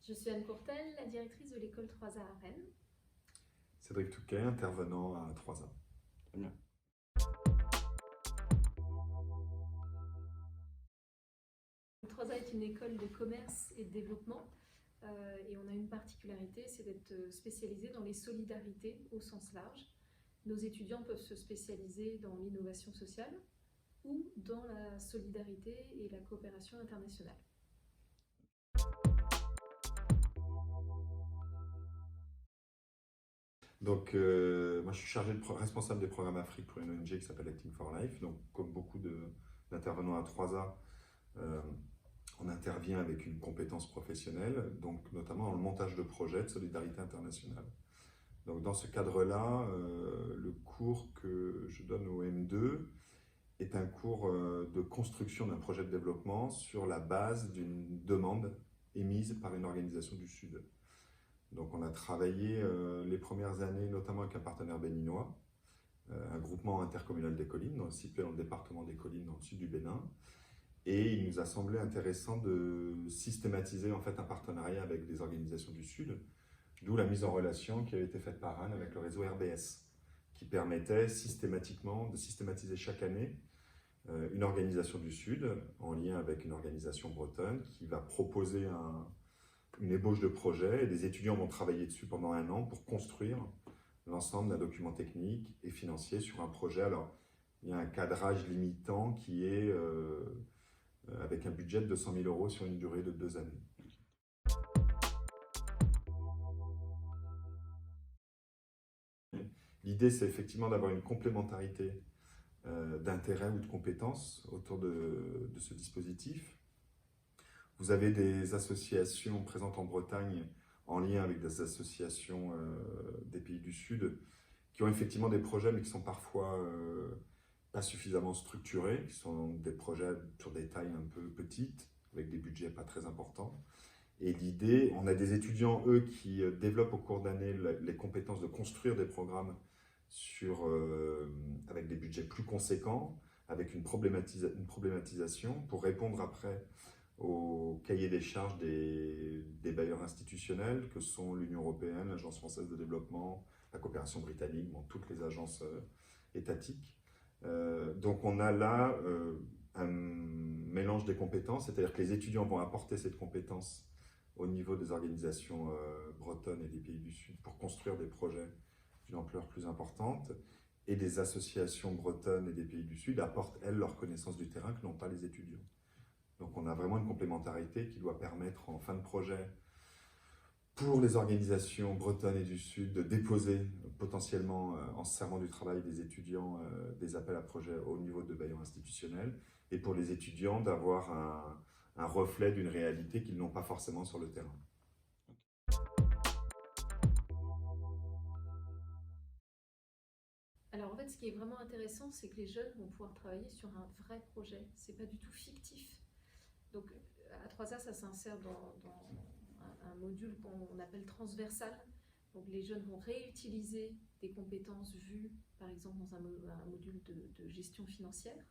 Je suis Anne Courtel, la directrice de l'école 3A à Rennes. Cédric Touquet, intervenant à 3A. Très bien. 3A est une école de commerce et de développement et on a une particularité, c'est d'être spécialisé dans les solidarités au sens large. Nos étudiants peuvent se spécialiser dans l'innovation sociale ou dans la solidarité et la coopération internationale. Donc, moi, je suis responsable des programmes Afrique pour une ONG qui s'appelle Acting for Life. Donc, comme beaucoup d'intervenants à 3A, on intervient avec une compétence professionnelle, donc notamment dans le montage de projets de solidarité internationale. Donc, dans ce cadre-là, le cours que je donne au M2 est un cours de construction d'un projet de développement sur la base d'une demande émise par une organisation du Sud. Donc on a travaillé les premières années notamment avec un partenaire béninois, un groupement intercommunal des collines, situé dans le département des collines dans le sud du Bénin. Et il nous a semblé intéressant de systématiser en fait un partenariat avec des organisations du Sud, d'où la mise en relation qui a été faite par Anne avec le réseau RBS, qui permettait systématiquement de systématiser chaque année une organisation du Sud en lien avec une organisation bretonne qui va proposer une ébauche de projet et des étudiants vont travailler dessus pendant 1 an pour construire l'ensemble d'un document technique et financier sur un projet. Alors, il y a un cadrage limitant qui est avec un budget de 200 000 € sur une durée de 2 années. L'idée, c'est effectivement d'avoir une complémentarité d'intérêts ou de compétences autour de ce dispositif. Vous avez des associations présentes en Bretagne en lien avec des associations des pays du Sud qui ont effectivement des projets mais qui sont parfois pas suffisamment structurés, qui sont des projets sur des tailles un peu petites, avec des budgets pas très importants. Et l'idée, on a des étudiants, eux, qui développent au cours d'année les compétences de construire des programmes avec des budgets plus conséquents, avec une problématisation pour répondre après au cahier des charges des bailleurs institutionnels que sont l'Union européenne, l'Agence française de développement, la coopération britannique, bon, toutes les agences étatiques. Donc on a là un mélange des compétences, c'est-à-dire que les étudiants vont apporter cette compétence au niveau des organisations bretonnes et des pays du Sud pour construire des projets d'une ampleur plus importante, et des associations bretonnes et des pays du Sud apportent, elles, leur connaissance du terrain que n'ont pas les étudiants. Donc on a vraiment une complémentarité qui doit permettre en fin de projet pour les organisations bretonnes et du Sud de déposer potentiellement en se servant du travail des étudiants des appels à projets au niveau de bailleurs institutionnels, et pour les étudiants d'avoir un reflet d'une réalité qu'ils n'ont pas forcément sur le terrain. Alors en fait, ce qui est vraiment intéressant, c'est que les jeunes vont pouvoir travailler sur un vrai projet. C'est pas du tout fictif. Donc à 3A, ça s'insère dans un module qu'on appelle transversal. Donc les jeunes vont réutiliser des compétences vues, par exemple dans un module de gestion financière.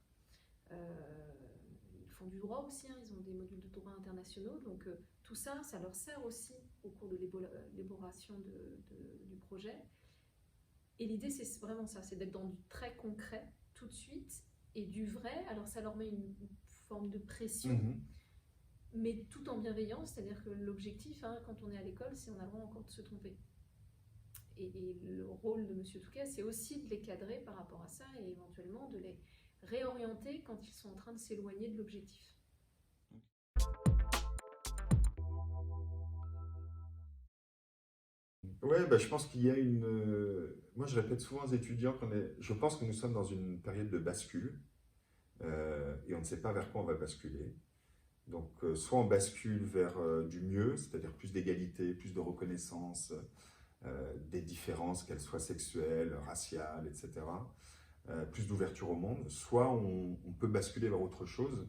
Ils font du droit aussi, hein, ils ont des modules de droit internationaux. Donc tout ça, ça leur sert aussi au cours de l'élaboration du projet. Et l'idée, c'est vraiment ça, c'est d'être dans du très concret tout de suite et du vrai. Alors ça leur met une forme de pression, mais tout en bienveillance, c'est-à-dire que l'objectif, hein, quand on est à l'école, c'est on a le droit encore de se tromper. Et le rôle de Monsieur Touquet, c'est aussi de les cadrer par rapport à ça et éventuellement de les réorienter quand ils sont en train de s'éloigner de l'objectif. Ouais, je pense qu'il y a moi, je répète souvent aux étudiants je pense que nous sommes dans une période de bascule et on ne sait pas vers quoi on va basculer. Donc, soit on bascule vers du mieux, c'est-à-dire plus d'égalité, plus de reconnaissance des différences, qu'elles soient sexuelles, raciales, etc., plus d'ouverture au monde, soit on peut basculer vers autre chose,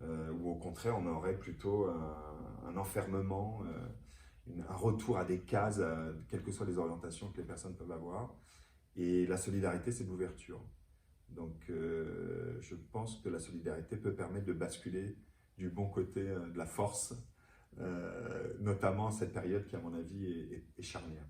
ou au contraire, on aurait plutôt un enfermement, un retour à des cases, quelles que soient les orientations que les personnes peuvent avoir. Et la solidarité, c'est l'ouverture. Donc, je pense que la solidarité peut permettre de basculer du bon côté de la force notamment cette période qui, à mon avis, est charnière.